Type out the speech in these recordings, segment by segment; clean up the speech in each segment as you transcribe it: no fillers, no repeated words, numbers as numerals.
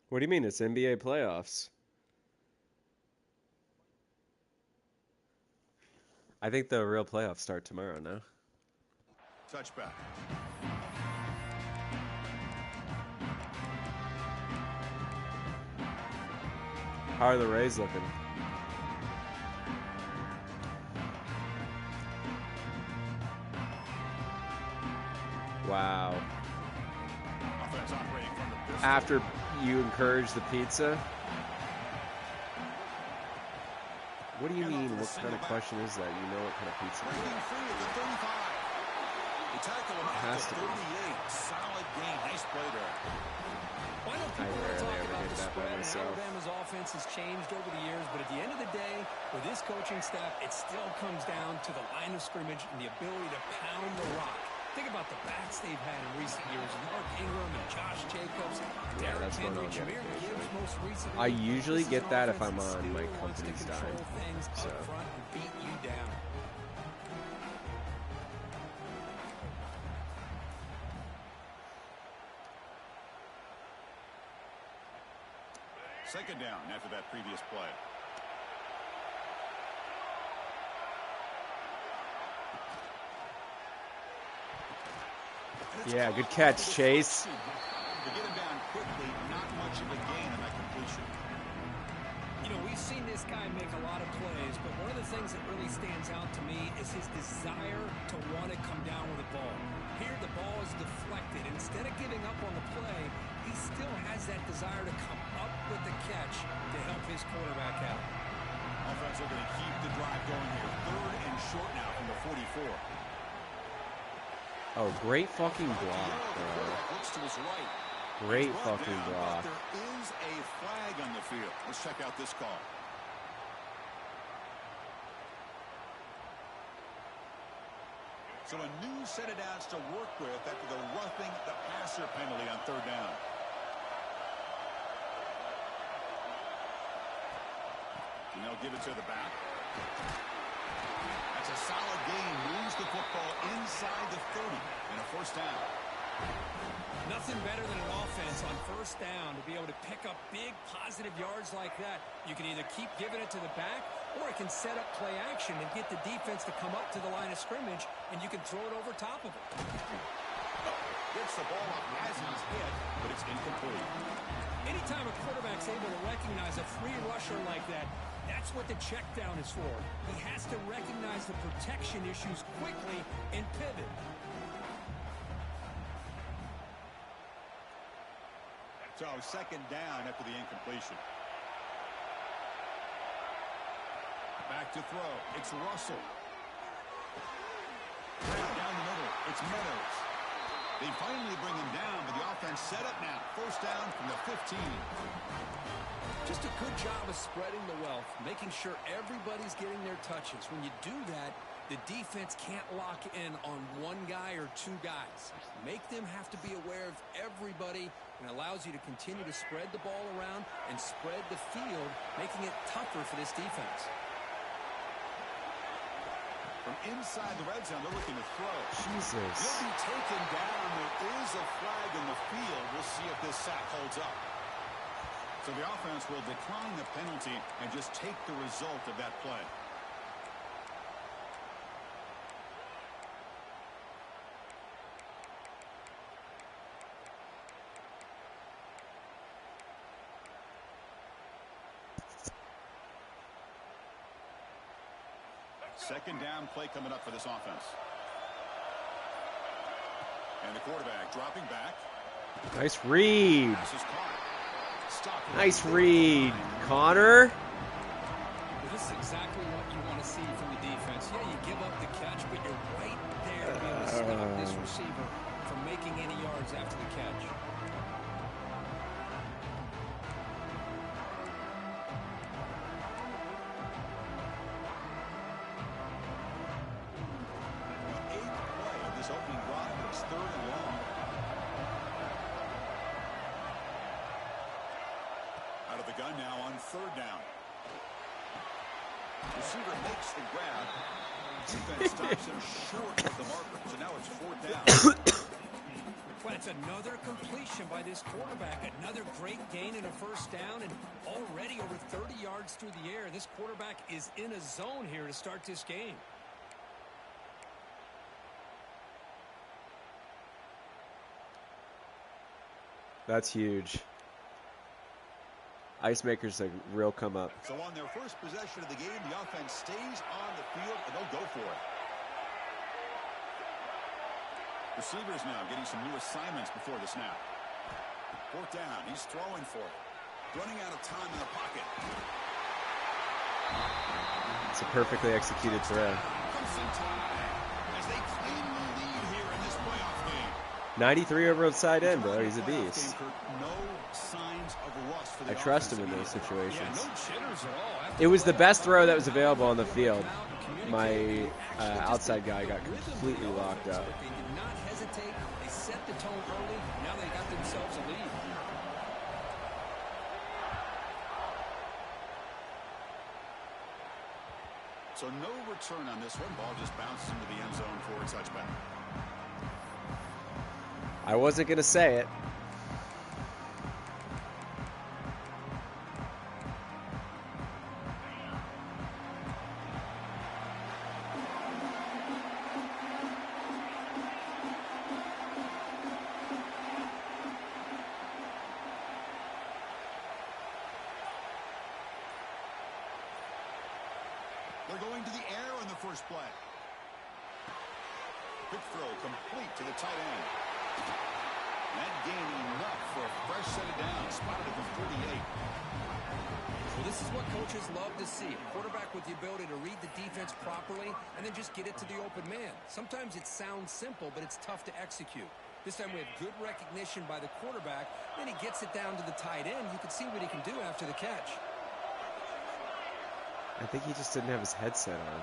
What do you mean? It's NBA playoffs. I think the real playoffs start tomorrow, no? Touchback. How are the Rays looking? Wow. Offense operating from the pistol. After you encourage the pizza? What do you mean? What kind of question is that? You know what kind of pizza? Breaking free at the 35. They tackle him at the 38. Solid gain. Nice play there. Why don't people talk about the spread and how Bama's offense has changed over the years, but at the end of the day, with this coaching staff, it still comes down to the line of scrimmage and the ability to pound the rock. Think about the backs they've had in recent years. Mark Ingram and Josh Jacobs. Yeah, that's going on. Most recently. I usually get that if I'm on my company's dime. So. Up front and beat you down. Second down after that previous play. Yeah, good catch, Chase. To get him down quickly, not much of a gain on that completion. You know, we've seen this guy make a lot of plays, but one of the things that really stands out to me is his desire to want to come down with the ball. Here, the ball is deflected. Instead of giving up on the play, he still has that desire to come up with the catch to help his quarterback out. Offense looking to keep the drive going here. 3rd and short now from the 44. Oh, great fucking block, bro. Looks to his right. Great fucking block. There is a flag on the field. Let's check out this call. So a new set of downs to work with after the roughing the passer penalty on 3rd down. And they'll give it to the back. That's a solid gain. Moves the football inside the 30 and a 1st down. Nothing better than an offense on 1st down to be able to pick up big positive yards like that. You can either keep giving it to the back, or it can set up play action and get the defense to come up to the line of scrimmage, and you can throw it over top of it. Gets the ball up as he's hit, but it's incomplete. Anytime a quarterback's able to recognize a free rusher like that, that's what the check down is for. He has to recognize the protection issues quickly and pivot. So 2nd down after the incompletion. Back to throw. It's Russell. Down the middle. It's Meadows. They finally bring him down, but the offense set up now. 1st down from the 15. Just a good job of spreading the wealth, making sure everybody's getting their touches. When you do that, the defense can't lock in on one guy or 2 guys. Make them have to be aware of everybody, and allows you to continue to spread the ball around and spread the field, making it tougher for this defense. From inside the red zone, they're looking to throw. Jesus. He'll be taken down. There is a flag in the field. We'll see if this sack holds up. So the offense will decline the penalty and just take the result of that play. Second down play coming up for this offense. And the quarterback dropping back. Nice read. Pass is caught. Nice read, Connor. This is exactly what you want to see from the defense. Yeah, you give up the catch, but you're right there to be able to stop this receiver from making any yards after the catch. The 8th play of this opening drive is 3rd and long. Out of the gun now on 3rd down. Receiver makes the grab. Defense stops him short of the marker. So now it's 4th down. Well, it's another completion by the his quarterback. Another great gain and a first down, and already over 30 yards through the air. This quarterback is in a zone here to start this game. That's huge. Ice Maker's a real come up. So on their first possession of the game, the offense stays on the field, and they'll go for it. Receivers now getting some new assignments before the snap. Fourth down. He's throwing for it. Running out of time in the pocket. It's a perfectly executed throw. Crimson Tide as they claim the lead here in this playoff game. 93 over outside end, bro. He's a beast. No signs of rust for the I trust him offense in those immediately. situations. Yeah, no jitters at all. It was the best throw that was available on the field. My outside guy got completely locked up. They did not hesitate. They set the tone early. Now they got themselves a lead. So no return on this one. Ball just bounces into the end zone for a touchback. I wasn't going to say it. They're going to the air on the first play. Quick throw complete to the tight end. That gain enough for a fresh set of downs. Spotted at the 48. Well, this is what coaches love to see. A quarterback with the ability to read the defense properly and then just get it to the open man. Sometimes it sounds simple, but it's tough to execute. This time we have good recognition by the quarterback. Then he gets it down to the tight end. You can see what he can do after the catch. I think he just didn't have his headset on.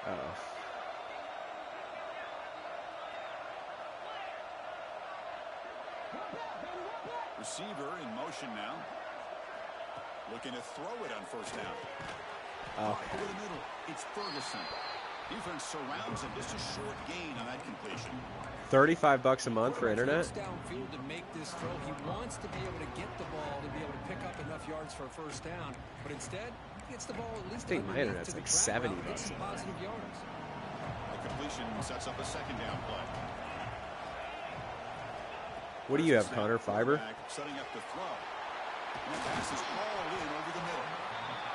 Uh-oh. Receiver in motion now. Looking to throw it on first down. Oh. Over the middle, it's Ferguson. Defense surrounds him. Just a short gain on that completion. $35 a month for internet? Downfield to make this throw. He wants to be able to get the ball to be able to pick up enough yards for a first down, but instead he gets the ball at least. I think my internet's like $70 a month. Positive yards. The completion sets up a second down play. What do you have, Connor? Fiber? Setting up the throw. And the pass is hauled in over the middle.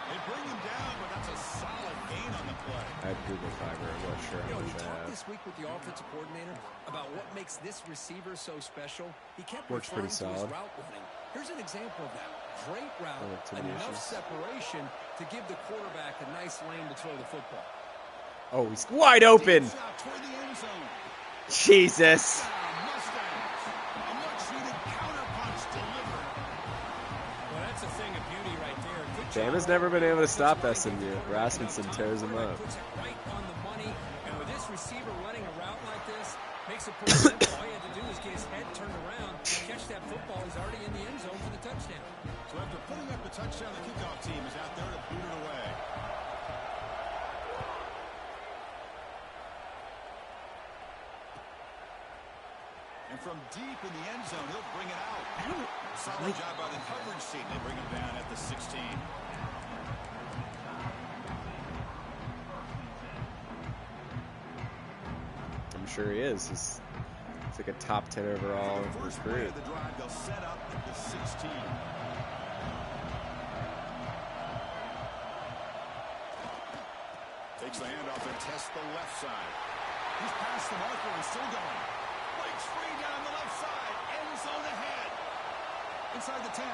They bring him down, but that's a solid gain on the play. I have Google Fiber. I'm not sure how We much I talked have. this week with the offensive coordinator about what makes this receiver so special. He kept Works referring pretty to his solid. route running. Here's an example of that. Great route, Oh, too many enough issues. separation to give the quarterback a nice lane to throw the football. Oh, he's wide open. Deep shot toward the end zone. Jesus. Mustangs. A much-needed counterpunch delivered. Well, that's a thing of beauty right there. Good job. Bama's never been able to stop SMU. Rasmussen tears him up. Puts it right on the money, and with this receiver running a route like this, makes it pretty simple. All he had to do is get his head turned around, catch that football. He's already in the end zone for the touchdown. So after putting up the touchdown, the kickoff team is out there to boot it away. And from deep in the end zone, he'll bring it out. Solid job by the coverage team. They bring him down at the 16. I'm sure he is. He's like a top 10 overall First play recruit. of the drive, they'll set up at the 16. Takes the handoff and tests the left side. He's past the marker and still going. Breaks free down the left side. End zone ahead. Inside the 10.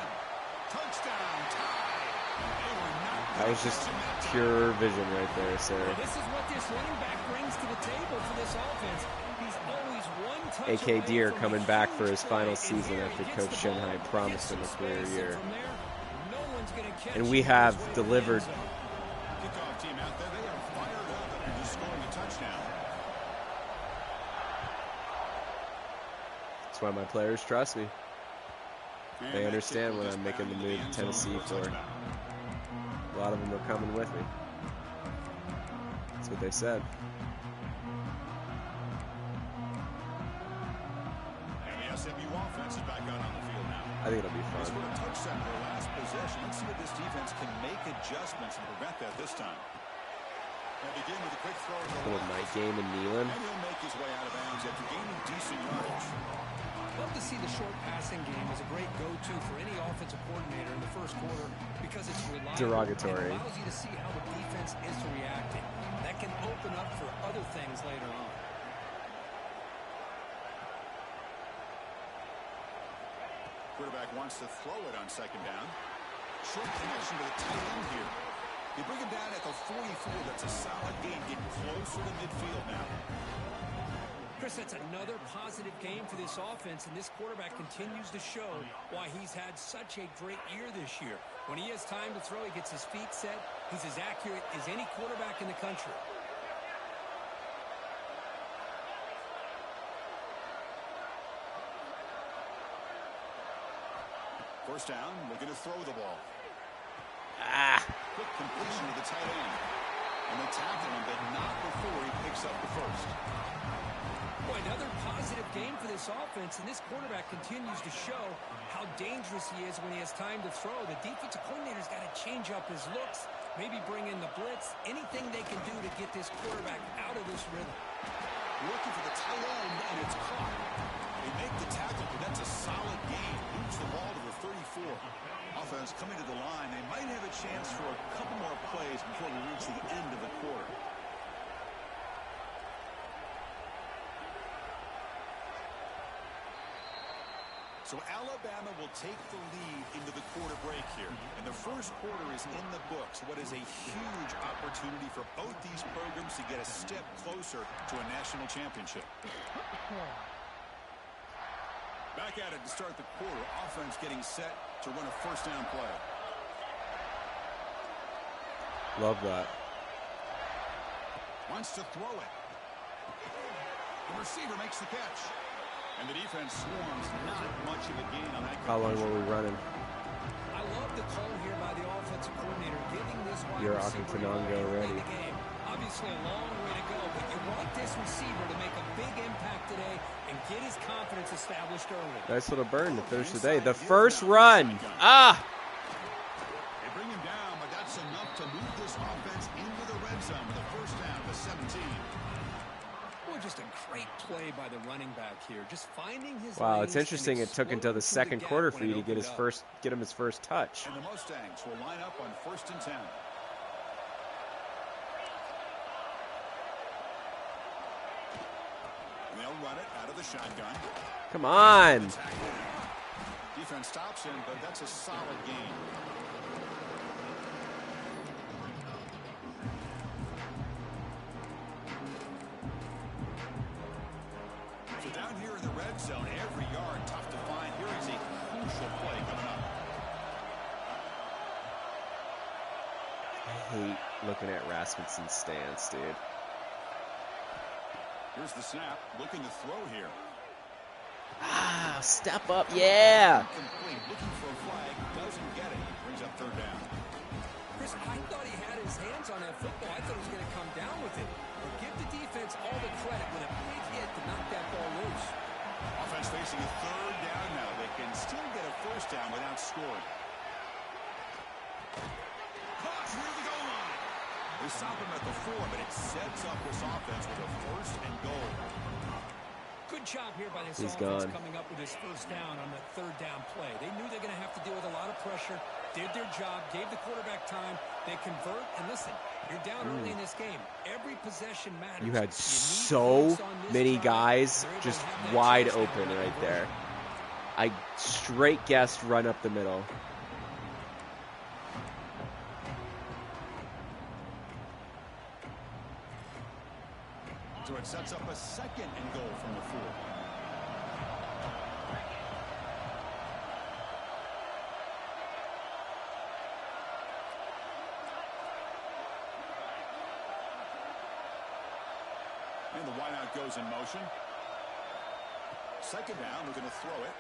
Touchdown. Tied. They were not That was just pure vision right there, sir. Well, this is what this running back brings to the table for this offense. He's always one touch AK away Deer from coming a back huge for his play, final and season here after he Coach gets the ball, Shanghai promised him gets a some career space, year. and from there, no one's gonna catch And him we on have his way to the delivered. end zone. Kickoff team out there. They are fired up after just scoring a touchdown. That's why my players trust me. And They that understand kick what will I'm just making the bound move into to the end zone Tennessee for a for. touchback. A lot of them are coming with me. That's what they said. SMU offense is back out on the field now. I think it'll be They fun. scored a touchdown in their last possession. Let's see if this defense can make adjustments and prevent that this time. They'll begin with a quick throw to the Little left. night game in Neyland. And he'll make his way out of bounds after gaining decent yardage. Love to see the short passing game as a great go-to for any offensive coordinator in the first quarter because it's reliable. Derogatory. It allows you to see how the defense is reacting. That can open up for other things later on. Quarterback wants to throw it on second down. Short connection to the tight end here. They bring him down at the 44. That's a solid gain, getting closer to midfield now. Chris, that's another positive game for this offense, and this quarterback continues to show why he's had such a great year this year. When he has time to throw, he gets his feet set. He's as accurate as any quarterback in the country. First down, looking to throw the ball. Ah. Quick completion to the tight end. And they tackle him, but not before he picks up the first. Boy, another positive game for this offense, and this quarterback continues to show how dangerous he is when he has time to throw. The defensive coordinator's got to change up his looks, maybe bring in the blitz, anything they can do to get this quarterback out of this rhythm. Looking for the tight end, and it's caught. They make the tackle, but that's a solid gain. Moves the ball to the 34. Offense coming to the line. They might have a chance for a couple more plays before we reach the end of the quarter. So Alabama will take the lead into the quarter break here. And the first quarter is in the books. What is a huge opportunity for both these programs to get a step closer to a national championship. Back at it to start the quarter. Offense getting set to run a first down play. Love that. Wants to throw it. The receiver makes the catch. And the defense swarms, not much of a gain on that. How long were we running? I love the call here by the offensive coordinator, giving this wide You're receiver Akintanango ready. the game. Obviously a long way to go, but you want this receiver to make a big impact today and get his confidence established early. Nice little burn to finish the day. The first run. Ah! They bring him down, but that's enough to move this offense into the red zone with a first down to 17. Boy, just a great play by the running back here. Just finding his Wow, lanes it's interesting. and It took until the exploding second through quarter gap for you to when it get him his first touch. And the Mustangs will line up on 1st and 10. And they'll run it out of the shotgun. Come on. Defense stops him, but that's a solid gain. So down here in the red zone, every yard tough to find. Here is a crucial play coming up. I hate looking at Rasmussen's stance, dude. Here's the snap, looking to throw here. Ah, step up, yeah. Complete, looking for a flag, doesn't get it. Brings up third down. Chris, I thought he had his hands on that football. I thought he was going to come down with it. But give the defense all the credit with a big hit to knock that ball loose. Offense facing a third down now. They can still get a first down without scoring. Caught near the goal line. They stop him at the 4, but it sets up this offense with a first and goal. Good job here by this He's offense gone. coming up with his first down on the third down play. They knew they're going to have to deal with a lot of pressure, did their job, gave the quarterback time. They convert, and listen, you're down early in this game. Every possession matters. You had need so points on this many drive. guys They're able just to have that wide chance now open to right convert. there. I straight guessed run up the middle. So it sets up a second and goal from the 4. And the wideout goes in motion. Second down, looking to throw it.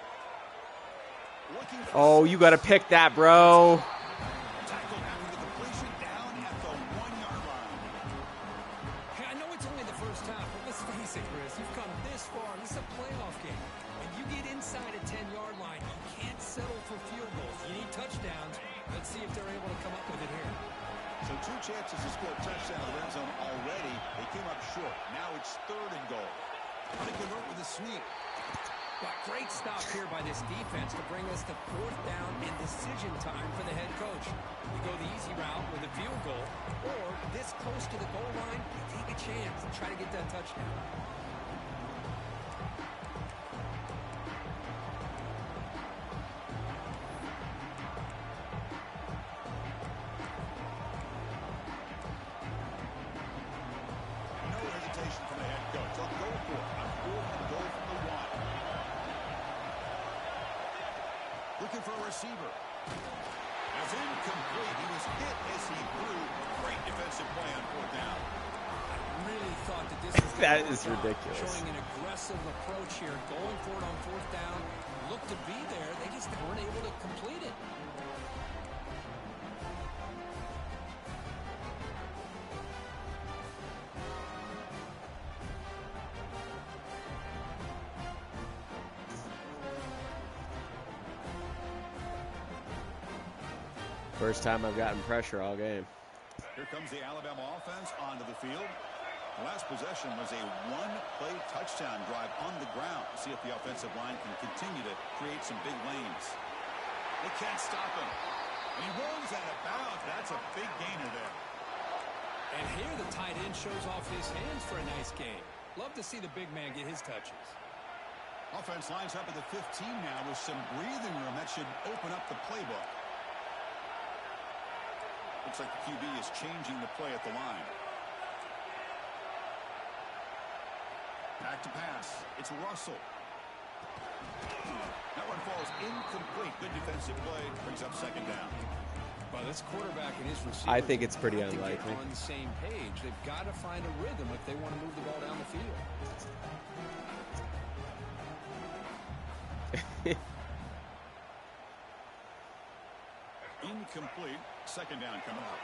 Looking for Oh, you got to pick that, bro. tackle after the completion down at the 1-yard line. Hey, I know it's only the first half, but listen, Let's face it, Chris, you've come this far. This is a playoff game. When you get inside a 10-yard line, you can't settle for field goals. You need touchdowns. Let's see if they're able to come up with it here. So 2 chances to score a touchdown in the red zone already. They came up short. Now it's 3rd and goal. They convert with a sneak. But great stop here by this defense to bring us to 4th down and decision time for the head coach. You go the easy route with a field goal, or this close to the goal line, you take a chance and try to get that touchdown. No hesitation from the head coach. They'll go for it on 4th and goal from the 1. Looking for a receiver. That's incomplete. He was hit as he threw. Great defensive play on 4th down. I really thought that this was That is ridiculous. Showing an aggressive approach here, going for it on 4th down. Looked to be there. They just weren't able to complete it. First time I've gotten pressure all game. Here comes the Alabama offense onto the field. The last possession was a 1-play touchdown drive on the ground. See if the offensive line can continue to create some big lanes. They can't stop him. And he rolls out of bounds. That's a big gainer there. And here the tight end shows off his hands for a nice game. Love to see the big man get his touches. Offense lines up at the 15 now with some breathing room. That should open up the playbook. Looks like the QB is changing the play at the line. Back to pass. It's Russell. That one falls incomplete. Good defensive play. Brings up 2nd down. Well, this quarterback and his receiver. I think it's pretty have to get unlikely. on the same page. They've got to find a rhythm if they want to move the ball down the field. Incomplete. 2nd down coming up.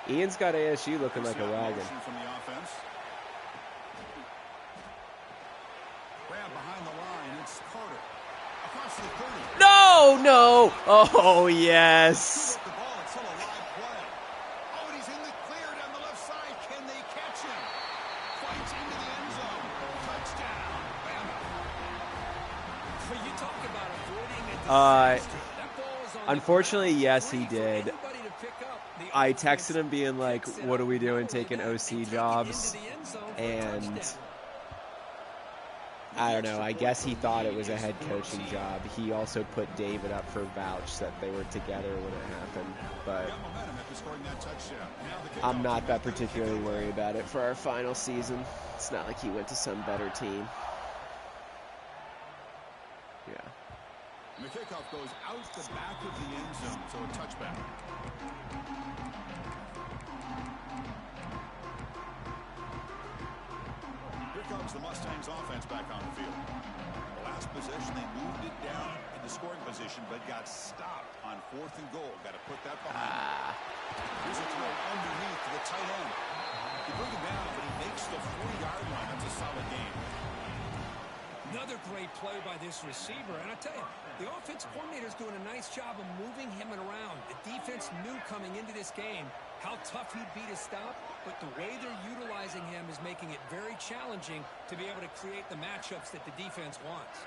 Ian's got ASU looking like a wagon. From the offense. Grab behind the line. It's Carter. Across the 30. No, no. Oh, yes. The ball. It's still a live play. Oh, and he's in the clear down the left side. Can they catch him? Fights into the end zone. Touchdown. Bama. But you talk about avoiding a disaster. That ball is on Unfortunately, the yes, he free for did. anybody to pick up. The I offense texted him being like, picks it what are up. we doing Not taking only that, they OC take it jobs? into the end zone for a And touchdown. I don't know. I guess he thought it was a head coaching job. He also put David up for vouch that they were together when it happened. But Got momentum after scoring that touchdown. Now the I'm kickoff. not that particularly worried about it for our final season. It's not like he went to some better team. Yeah. And the kickoff goes out the back of the end zone, so a touchback. Here comes the Mustangs offense back on the field. The last possession, they moved it down into scoring position, but got stopped on 4th and goal. Got to put that behind. Here's a throw underneath to the tight end. They bring him down, but he makes the 40-yard line. That's a solid game. Another great play by this receiver. And I tell you, the offense coordinator's doing a nice job of moving him around. The defense knew coming into this game how tough he'd be to stop, but the way they're utilizing him is making it very challenging to be able to create the matchups that the defense wants.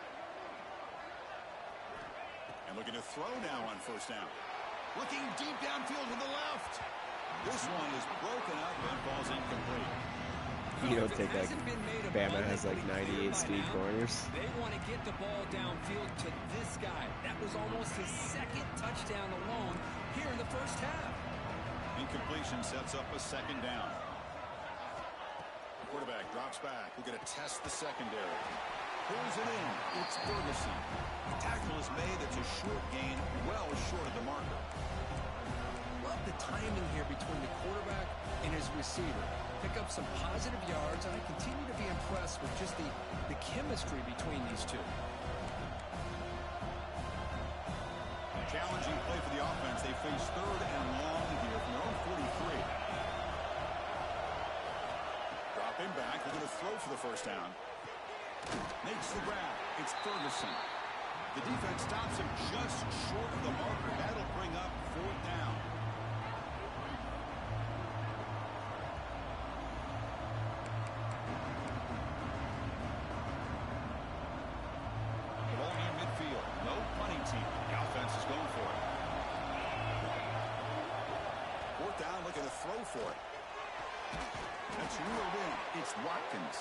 And looking to throw now on 1st down. Looking deep downfield to the left. This one is broken up and falls incomplete. You don't think that Bama has like 98 speed corners? They want to get the ball downfield to this guy. That was almost his 2nd touchdown alone here in the first half. Incompletion sets up a 2nd down. The quarterback drops back. We're going to test the secondary. Pulls it in. It's Ferguson. The tackle is made. It's a short gain, well short of the marker. Love the timing here between the quarterback and his receiver. Pick up some positive yards, and I continue to be impressed with just the chemistry between these two. Challenging play for the offense. They face 3rd and long here from their own 43. for the first down. Makes the grab. It's Ferguson. The defense stops him just short of the marker. That'll bring up 4th down. The ball near midfield. No punting team. The offense is going for it. 4th down, looking to throw for it. That's reeled in. It's Watkins.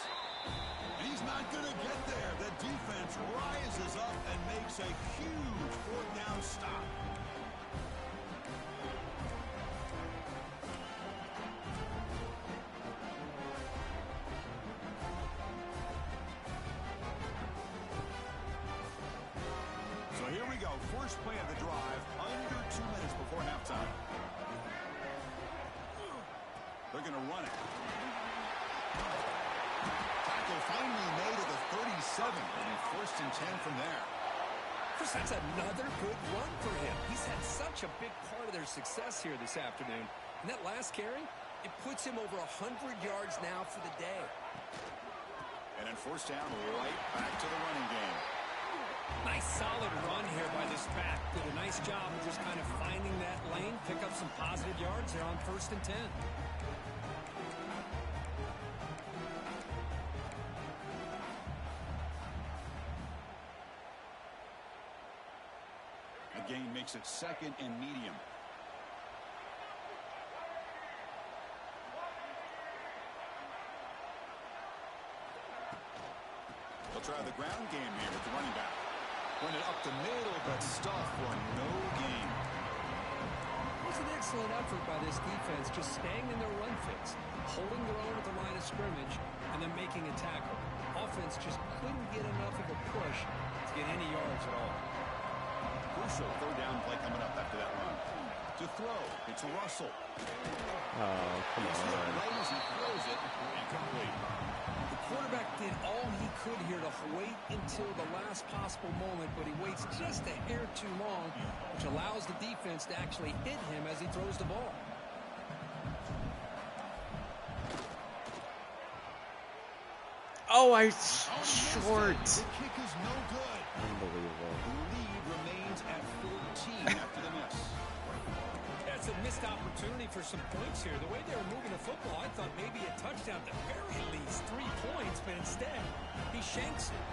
He's not going to get there. The defense rises up and makes a huge 4th down stop. So here we go. First play of the drive, under 2 minutes before halftime. They're going to run it. Tackle finally made at the 37. And 1st and 10 from there. Chris, that's another good run for him. He's had such a big part of their success here this afternoon. And that last carry, it puts him over 100 yards now for the day. And then 1st down, right back to the running game. Nice solid run here by this back. Did a nice job of just kind of finding that lane, pick up some positive yards there on 1st and 10. Gain makes it 2nd and medium. They'll try the ground game here with the running back. Run it up the middle, but stuffed for no gain. It was an excellent effort by this defense, just staying in their run fits, holding their own at the line of scrimmage, and then making a tackle. Offense just couldn't get enough of a push to get any yards at all. Crucial 3rd down play coming up after that run. To throw, it's Russell. Oh, come on. Right as he throws it, incomplete. The quarterback did all he could here to wait until the last possible moment, but he waits just a hair too long, which allows the defense to actually hit him as he throws the ball. Oh, short. The kick is no good. Unbelievable. The lead remains at 14 after the miss. That's a missed opportunity for some points here. The way they were moving the football, I thought maybe a touchdown, at the very least 3 points, but instead, he shanks it.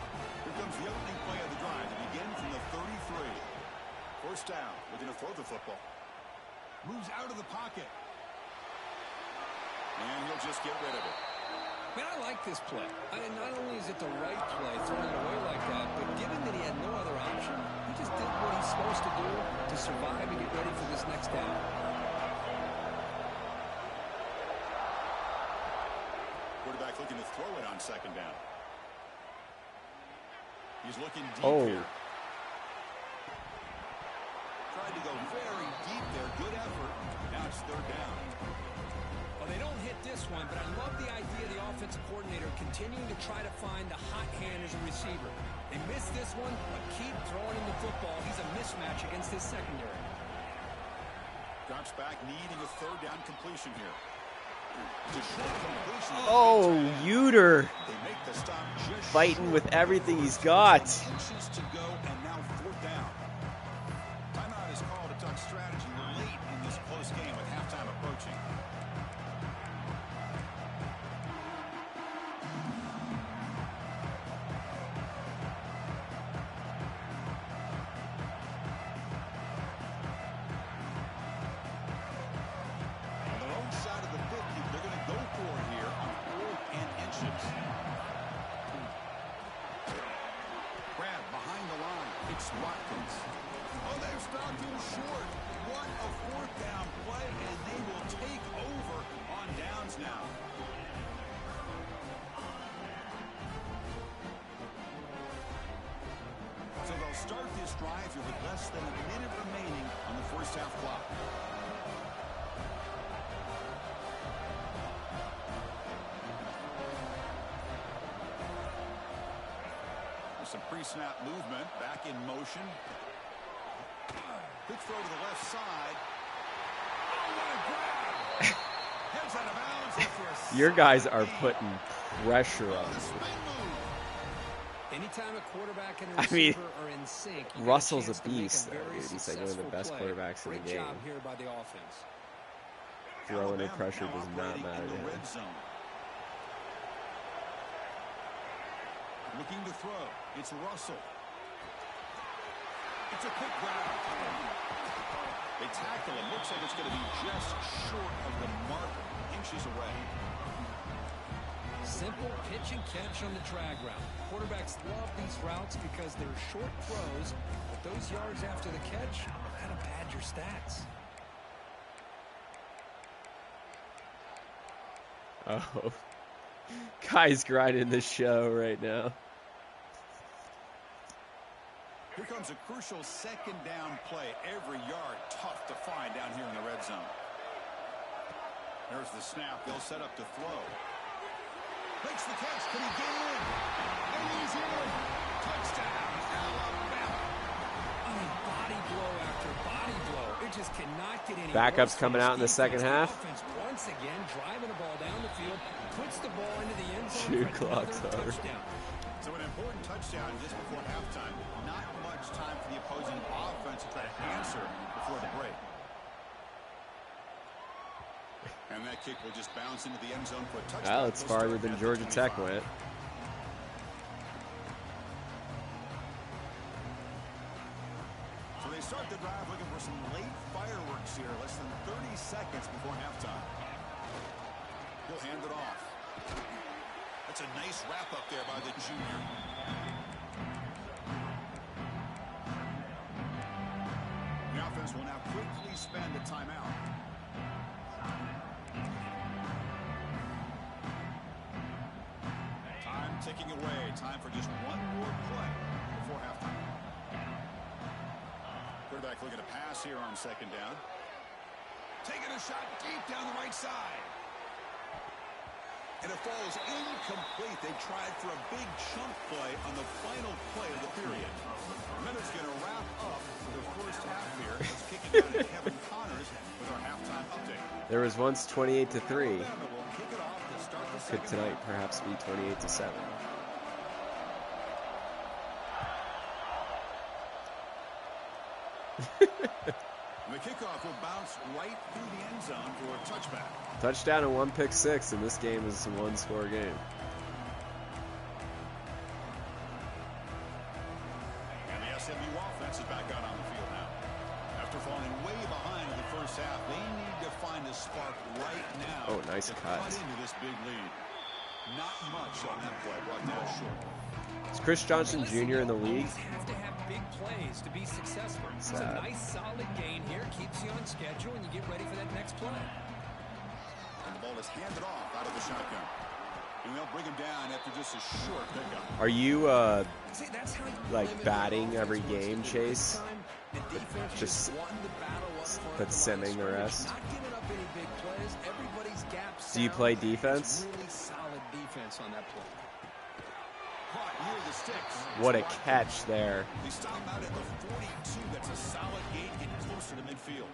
Here comes the opening play of the drive to begin from the 33. 1st down, looking to throw the football. Moves out of the pocket. And he'll just get rid of it. Man, I like this play. Not only is it the right play, throwing it away like that, but given that he had no other option, he just did what he's supposed to do to survive and get ready for this next down. Quarterback looking to throw it on 2nd down. He's looking deep here. Tried to go very deep there. Good effort. Now it's 3rd down. Well, they don't hit this one, but I love the idea of the offensive coordinator continuing to try to find the hot hand as a receiver. They missed this one, but keep throwing him the football. He's a mismatch against his secondary. Drops back, needing a 3rd down completion here. Oh, Uter. They make the stop just fighting with everything he's got. Inches to go, and now 4th down. Timeout is called to talk strategy late in this close game with halftime approaching. It's Watkins. Oh, they've stopped him short. What a 4th down play, and they will take over on downs now. So they'll start this drive here with less than a minute remaining on the 1st half clock. Some pre-snap movement, back in motion. Quick throw to the left side. Oh, what a grab! Heads out of bounds after a Your guys are putting pressure on The him. spin move. Anytime a quarterback and a I mean, receiver are in sync, you Russell's get a, a chance to make beast, though, very dude. He's like one of the best successful play. quarterbacks in the Great game. job here by the offense. Throwing under Alabama pressure now does not operating matter in to the him. red zone. Looking to throw. It's Russell. It's a quick grab. They tackle it. Looks like it's going to be just short of the mark, inches away. Simple pitch and catch on the drag route. Quarterbacks love these routes because they're short throws, but those yards after the catch kind of pad your stats. Oh, Kai's grinding the show right now. Here comes a crucial second down play. Every yard tough to find down here in the red zone. There's the snap. They'll set up to throw. Makes the catch. Can he get in? And he's in. Touchdown, Alabama. I mean, body blow after body blow. It just cannot get any Backups worse coming for out in the this second defense. half. The offense once again driving the ball down the field, puts the ball into the end zone Shoot for clock's another over. touchdown. So an important touchdown just before halftime. Not much time for the opposing offense to try to answer before the break. And that kick will just bounce into the end zone for a touchdown. Well, it's farther than Georgia Tech went. So they start the drive looking for some late fireworks here. Less than 30 seconds before halftime. He'll hand it off. That's a nice wrap up there by the junior. The offense will now quickly spend a timeout. Time ticking away. Time for just one more play before halftime. Quarterback looking to pass here on second down. Taking a shot deep down the right side. And it falls incomplete. They tried for a big chunk play on the final play of the period. Minute's going to wrap up the first half here. Let's kick it down to Kevin Connors with our halftime update. There was once 28-3. Alabama will kick it off to start the Could second tonight half. perhaps be 28-7. The kickoff will bounce right through the end zone for a touchback. Touchdown and one pick six, and this game is a one-score game. And the SMU offense is back out on the field now. After falling way behind in the first half, they need to find a spark right now. Oh, nice to cut. into this big lead. Not much on that play, brought down short. Is Chris Johnson Jr. in the league? Always have to have big plays to be successful. It's a Sad. nice solid gain here, keeps you on schedule, and you get ready for that next play. And the ball is handed off out of the shotgun. And they'll bring him down after just a short pickup. Are you See, that's how you like limit batting your every offense. game, Most of Chase? the time, the defense Just won the battle up front, put the line simming the of rest? scrimmage, Not giving up any big plays. Everybody's gap Do you sound. play defense? It's really solid defense on that play. Caught near the sticks. What a catch there. They stop out at the 42. That's a solid gain, getting closer to midfield.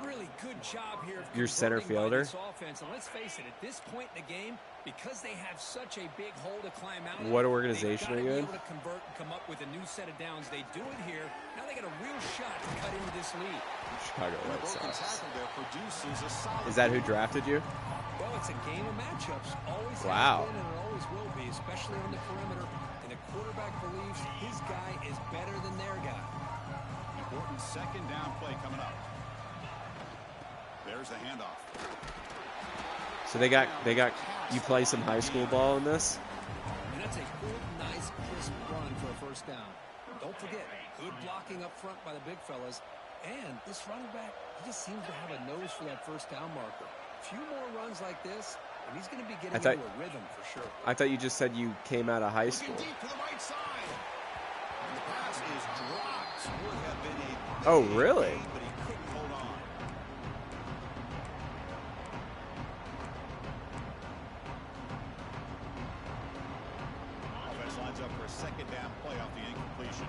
Really good job here. Of Your center converting by fielder? this offense. And let's face it, at this point in the game, because they have such a big hole to climb out of, What organization are they've you got to in? be able to convert and come up with a new set of downs. They do it here. Now they got a real shot to cut into this lead. Chicago The White broken Sox. tackle there produces a solid. Is that who drafted you? Well, it's a game of matchups. Always Wow. has been and it always will be, especially on the perimeter. And the quarterback believes his guy is better than their guy. Important second down play coming up. There's the handoff. So they got you play some high school ball in this? And that's a good, nice, crisp run for a first down. Don't forget, good blocking up front by the big fellas. And this running back, he just seems to have a nose for that first down marker. A few more runs like this, and he's going to be getting into a rhythm for sure. I thought you just said you came out of high Looking school. deep to the right side. And the pass is dropped. Would have been a Oh, big really? gain, but he couldn't hold on. Offense lines up for a second down play off the incompletion.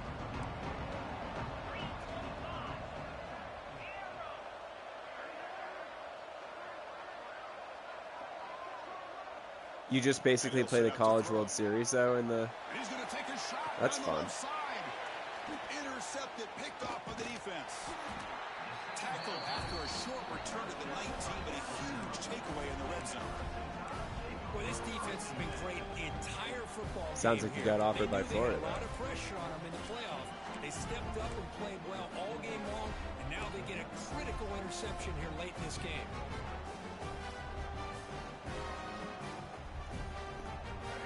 You just basically play the College World Series, though, in the... And he's going to take a shot. That's on the fun. left side. Intercepted, picked off by the defense. Tackled after a short return to the 19, but a huge takeaway in the red zone. Well, this defense has been great the entire football Sounds game like you here. got offered by They Florida. had a lot of pressure on them in the playoff. They stepped up and played well all game long, and now they get a critical interception here late in this game.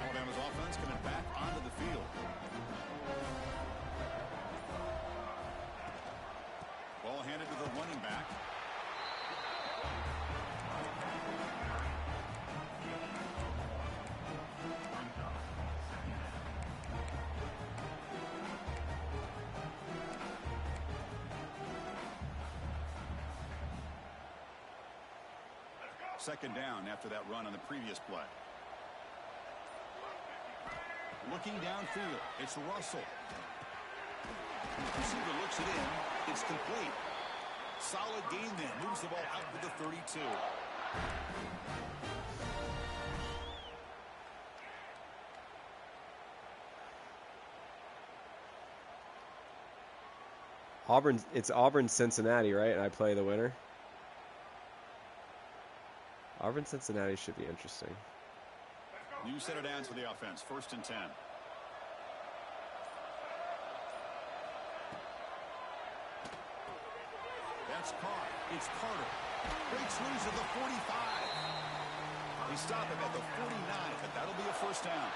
Alabama's offense coming back onto the field. Ball handed to the running back. Second down after that run on the previous play. Looking downfield, it's Russell. Receiver looks it in. It's complete. Solid gain then. Moves the ball out to the 32. It's Auburn-Cincinnati, right? And I play the winner. Auburn-Cincinnati should be interesting. New set of downs for the offense. 1st and 10. That's caught. It's Carter. Breaks loose at the 45. They stop him at the 49, but that'll be a 1st down.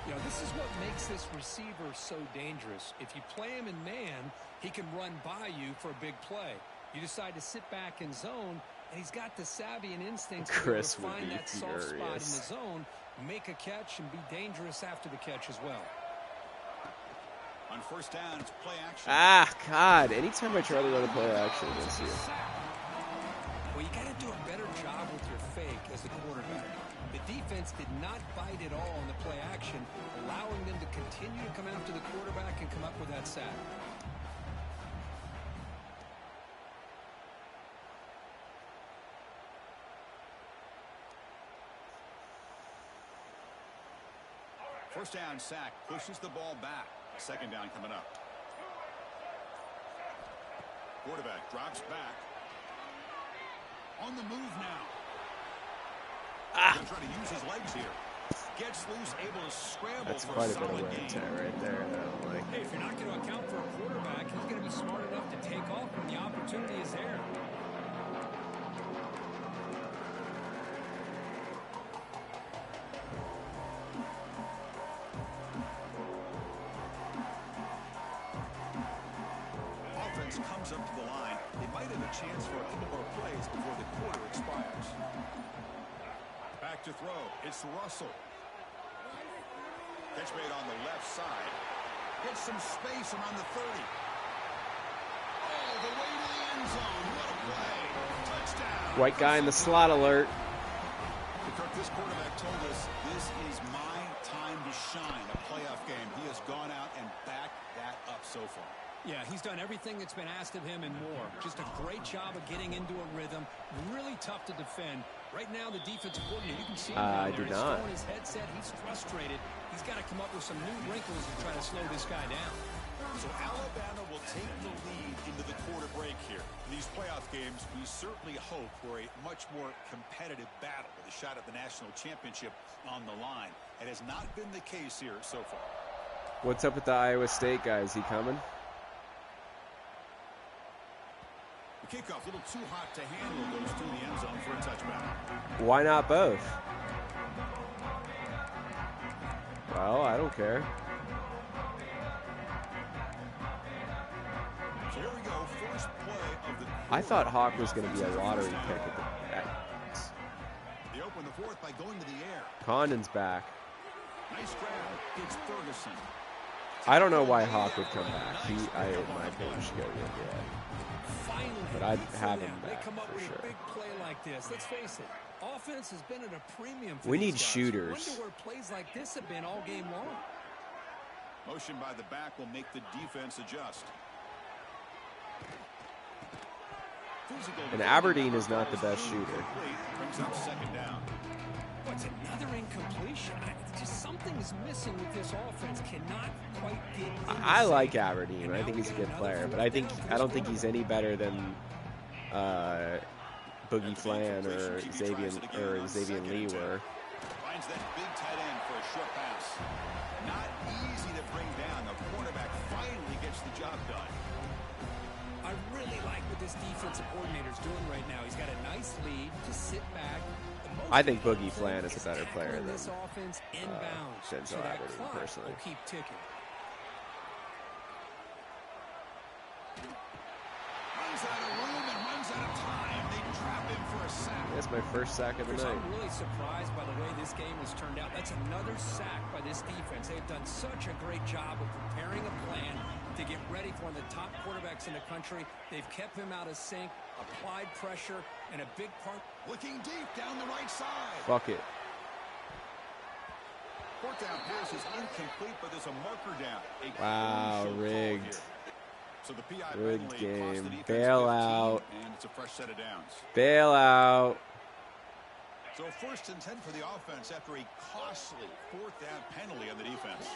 You know, this is what makes this receiver so dangerous. If you play him in man, he can run by you for a big play. You decide to sit back in zone, and he's got the savvy and instincts to find that soft spot in the zone, make a catch, and be dangerous after the catch as well. On 1st down, it's play action. Ah, God. Anytime I try to run a play action against you. Well, you got to do a better job with your fake as the quarterback. The defense did not bite at all in the play action, allowing them to continue to come after the quarterback and come up with that sack. First down sack, pushes the ball back. 2nd down coming up. Quarterback drops back. On the move now. Going to try to use his legs here. Gets loose, able to scramble. That's for quite a a bit of solid wear and gain. tear right there, though. Like, Hey, if you're not going to account for a quarterback, he's going to be smart enough to take off when the opportunity is there. Offense comes up to the line. They might have a chance for a couple more plays before the quarter expires. Back to throw. It's Russell. Catch made on the left side. Gets some space around the 30. Oh, the way to the end zone. What a play. Touchdown. white guy in the slot alert. Kirk, this quarterback told us this is my time to shine. A playoff game. He has gone out and backed that up so far. Yeah, he's done everything that's been asked of him and more. Just a great job of getting into a rhythm. Really tough to defend. Right now, the defensive coordinator, you can see him down there. He's throwing his headset. He's frustrated. He's got to come up with some new wrinkles and try to slow this guy down. So Alabama will take the lead into the quarter break here. In these playoff games, we certainly hope for a much more competitive battle with a shot at the national championship on the line. It has not been the case here so far. What's up with the Iowa State guy? Is he coming? The kickoff, a little too hot to handle, goes through the end zone for a touchback. Why not both? Well, I don't care. So here we go, first play of the quarter. I thought Hawk was going to be a lottery pick at the They open the fourth by going to the air. Condon's back. Nice grab. It's Ferguson. I don't know why Hawk would come back. I, in my opinion, should go to the NBA. Finally, But I'd have him they back come up for with sure. a big play like this. Let's face it, offense has been at a premium for We these need guys. shooters. Wonder where plays like this have been all game long. Motion by the back will make the defense adjust. And Aberdeen is not the best shooter. Brings up second down. But It's another incompletion. Just something is missing with this offense. Cannot quite get in. I like Aberdeen. I think he's a good player, but I don't think he's any better than Boogie Flan or Xavier Lee were. Finds that big tight end for a short pass. Not easy to bring down. The quarterback finally gets the job done. I really like what this defensive coordinator's doing right now. He's got a nice lead to sit back. I think Boogie Flan is a better player than this offense inbounds. So that Aberdeen, personally. Will keep ticking. Runs out of room and runs out of time. They trap him for a sack. That's my first sack of the night. I'm really surprised by the way this game has turned out. That's another sack by this defense. They've done such a great job of preparing a plan to get ready for one of the top quarterbacks in the country. They've kept him out of sync, applied pressure, and a big part. Looking deep down the right side. Fuck it. Fourth down pass is incomplete, but there's a marker down. Wow, rigged. So the PI Rigged game. Bail out. And it's a fresh set of downs. Bail out. So 1st and 10 for the offense after a costly 4th down penalty on the defense.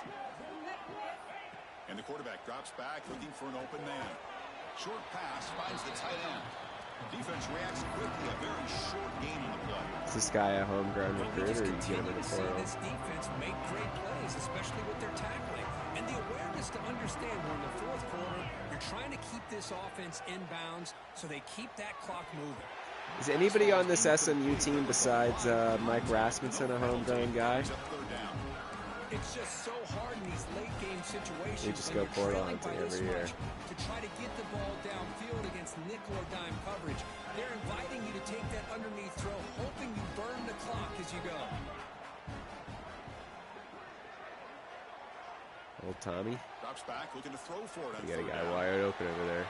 And the quarterback drops back looking for an open man. Short pass finds the tight end. Defense reacts quickly. A very short gain on the play. Is this guy a homegrown recruit or you get him in the portal? This defense make great plays, especially with their tackling. And the awareness to understand we're in the 4th quarter, you're trying to keep this offense inbounds so they keep that clock moving. Is anybody on this SMU team besides Mike Rasmussen a homegrown guy? It's just so hard in these late game situations. They just go portal hunting every year. To try to get the ball downfield against nickel or dime coverage. They're inviting you to take that underneath throw, hoping you burn the clock as you go. Old Tommy. Drops back, looking to throw for it. You got a guy wide open over there.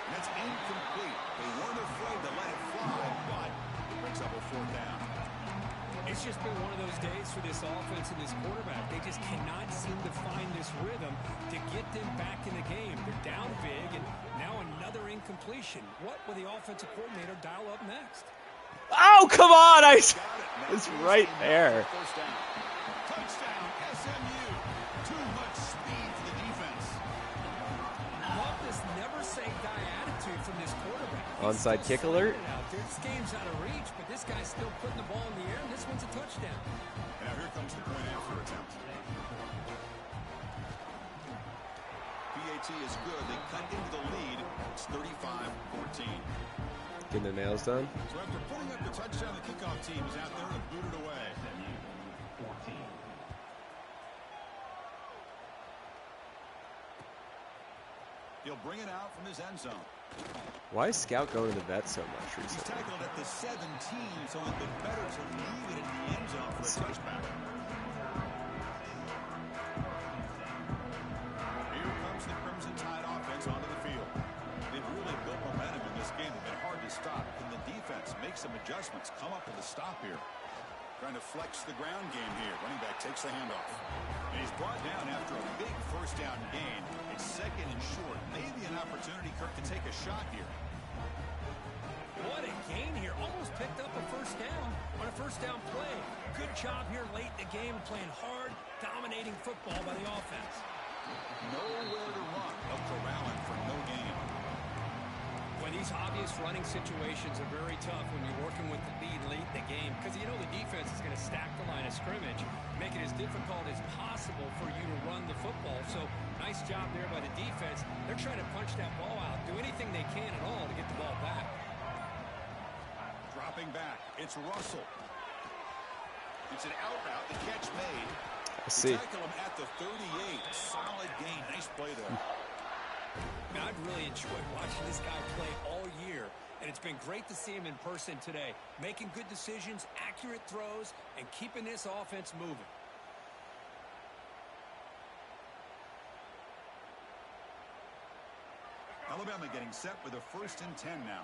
And it's incomplete. They weren't afraid to let it fly, but it brings up a 4th down. It's just been one of those days for this offense and this quarterback. They just cannot seem to find this rhythm to get them back in the game. They're down big, and now another incompletion. What will the offensive coordinator dial up next? Oh, come on! It's right there. First down. Touchdown, SMU. Too much speed for the defense. Love this never-say-die attitude from this quarterback. Onside kick alert. This game's out of reach, but this guy's still putting the ball in the air, and this one's a touchdown. And now here comes the point after attempt. PAT is good. They cut into the lead. It's 35-14. Getting the nails done. So after putting up the touchdown, the kickoff team is out there to boot it away. He'll bring it out from his end zone. Why is Scout going to the vet so much He's recently? tackled at the 17, so it'd been better to leave it in the end zone for the touchback. Here comes the Crimson Tide offense onto the field. They've really built momentum in this game. They've been hard to stop. Can the defense make some adjustments, come up with a stop here? Trying to flex the ground game here. Running back takes the handoff. And he's brought down after a big 1st down gain. It's 2nd and short. Maybe an opportunity, Kirk, to take a shot here. What a gain here. Almost picked up a 1st down on a 1st down play. Good job here late in the game, playing hard, dominating football by the offense. Nowhere to run. Up corralling for no gain. Well, these obvious running situations are very tough when you're working with the lead late in the game because you know the defense is going to stack the line of scrimmage, make it as difficult as possible for you to run the football. So nice job there by the defense. They're trying to punch that ball out, do anything they can at all to get the ball back. Dropping back. It's Russell. It's an out route. The catch made. See. Tackle him at the 38. Solid gain. Nice play there. Now, I've really enjoyed watching this guy play all year, and it's been great to see him in person today, making good decisions, accurate throws, and keeping this offense moving. Alabama getting set with a 1st and 10 now.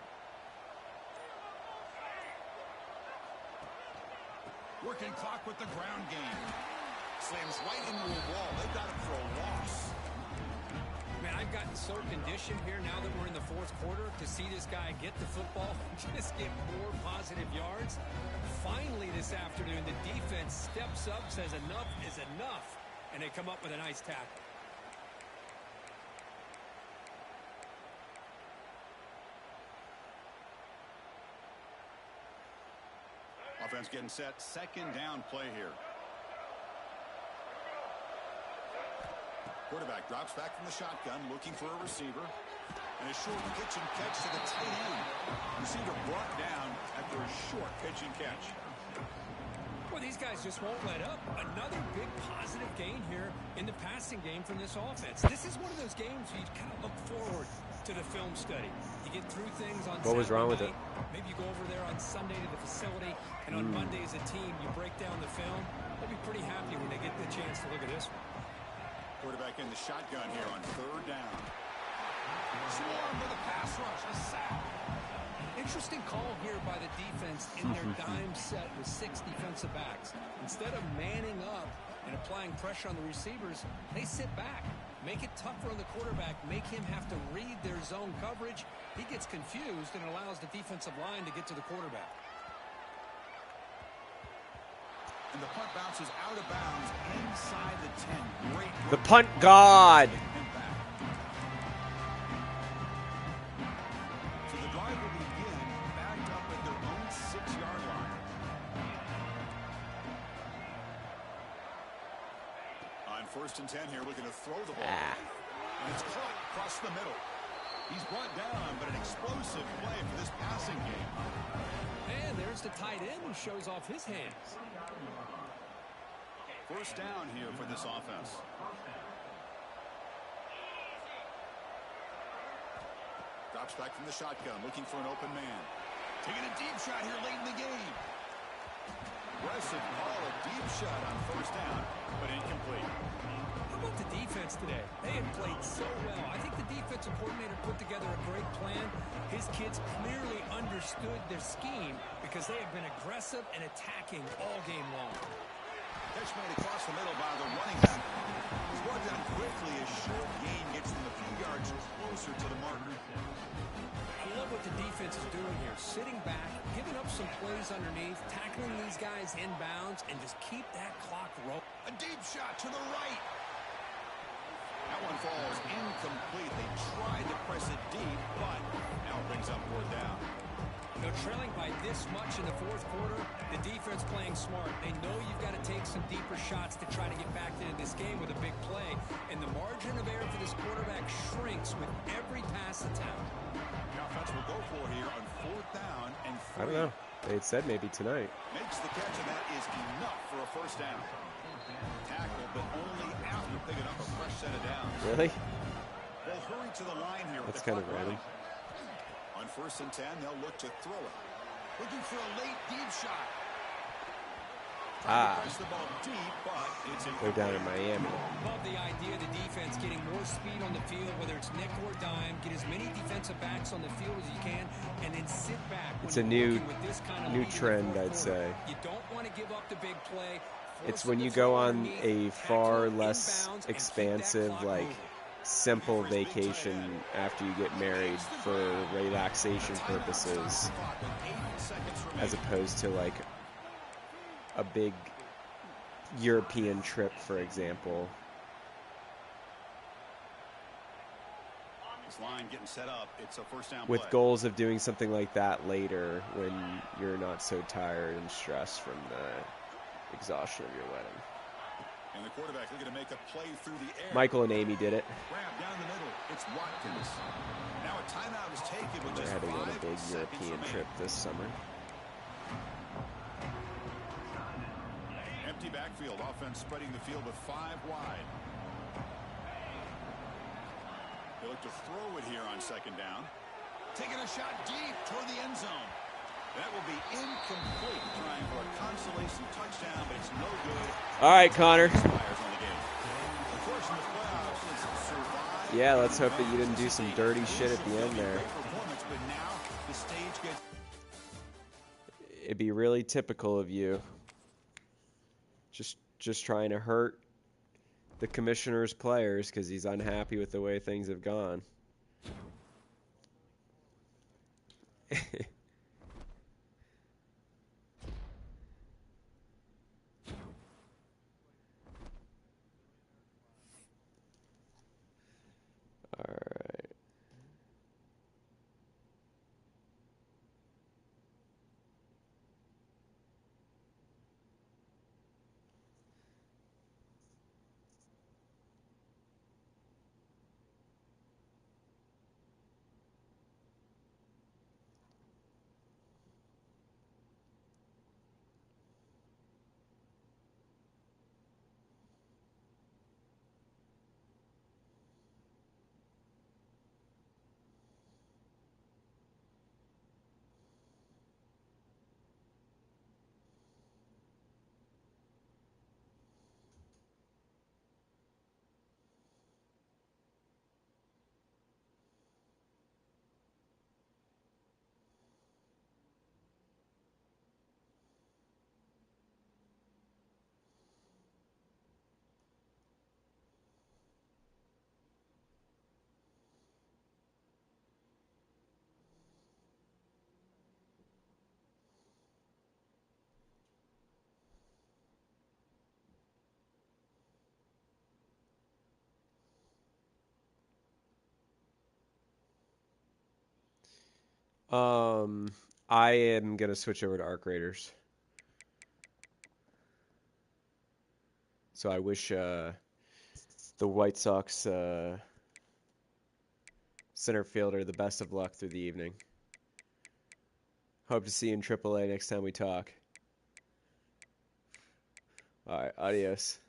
Working clock with the ground game. Slams right into a wall. They've got him for a loss. Man, I've gotten so conditioned here now that we're in the 4th quarter to see this guy get the football, just get more positive yards. finally this afternoon, the defense steps up, says enough is enough, and they come up with a nice tackle. Offense getting set. Second down play here. Quarterback drops back from the shotgun, looking for a receiver. And a short pitch and catch to the tight end. Receiver brought down after a short pitch and catch. Well, these guys just won't let up. Another big positive gain here in the passing game from this offense. This is one of those games where you kind of look forward to the film study. You get through things on What was wrong with it? Maybe you go over there on Sunday to the facility, and on Monday as a team, you break down the film. They'll be pretty happy when they get the chance to look at this one. Quarterback in the shotgun here on third down. Swarm with a pass rush, a sack. Interesting call here by the defense in their dime set with 6 defensive backs. Instead of manning up and applying pressure on the receivers, they sit back. Make it tougher on the quarterback. Make him have to read their zone coverage. He gets confused and allows the defensive line to get to the quarterback. And the punt bounces out of bounds inside the 10. Great. The punt god. So the drive will begin back up at their own 6-yard line. On first and 10 here, looking to throw the ball. And it's caught across the middle. He's brought down, but an explosive play for this passing game. And there's the tight end who shows off his hands. First down here for this offense. Drops back from the shotgun, looking for an open man. Taking a deep shot here late in the game. Aggressive call, a deep shot on first down, but incomplete. How about the defense today? They had played so well. I think the defensive coordinator put together a great plan. His kids clearly understood their scheme because they had been aggressive and attacking all game long. Catch made across the middle by the running back. He's brought down quickly as short gain gets them a few yards closer to the marker. I love what the defense is doing here. Sitting back, giving up some plays underneath, tackling these guys inbounds, and just keep that clock rolling. A deep shot to the right. That one falls incomplete. They tried to press it deep, but now brings up fourth down. You know, trailing by this much in the fourth quarter, the defense playing smart. They know you've got to take some deeper shots to try to get back into this game with a big play. And the margin of error for this quarterback shrinks with every pass attempt. The offense will go for here on fourth down and 3. I don't know. They had said maybe tonight. Makes the catch, and that is enough for a first down. Tackle, but only after picking up a fresh set of downs. Really? They'll hurry to the line here. That's kind of random. On first and 10, they'll look to throw it. Looking for a late deep shot. Trying to press the ball deep, but it's They're down in Miami. Love the idea of the defense getting more speed on the field, whether it's nickel or dime. Get as many defensive backs on the field as you can, and then sit back. It's a new trend, I'd say. You don't want to give up the big play. It's when you go on a far less expansive, like, simple vacation after you get married for relaxation purposes, as opposed to, like, a big European trip, for example. This line getting set up. It's a first down With play. goals of doing something like that later when you're not so tired and stressed from the exhaustion of your wedding. And the quarterback looking to make a play through the air. Michael and Amy did it. Grab down the middle. It's Watkins. Now a timeout is taken with They're just heading on a 5 big seconds European remaining. trip this summer. Empty backfield. Offense spreading the field with 5 wide. They look to throw it here on second down. Taking a shot deep toward the end zone. That will be incomplete. Trying for a consolation touchdown, but it's no good. All right, Connor. Expires on the game. Unfortunately, the playoffs has survived. Yeah, let's hope that you didn't do some dirty shit at the end there. Great performance, but now the stage gets. It'd be really typical of you. Just trying to hurt the commissioner's players because he's unhappy with the way things have gone. I am gonna switch over to Arc Raiders. So I wish the White Sox center fielder the best of luck through the evening. Hope to see you in AAA next time we talk. All right, adios.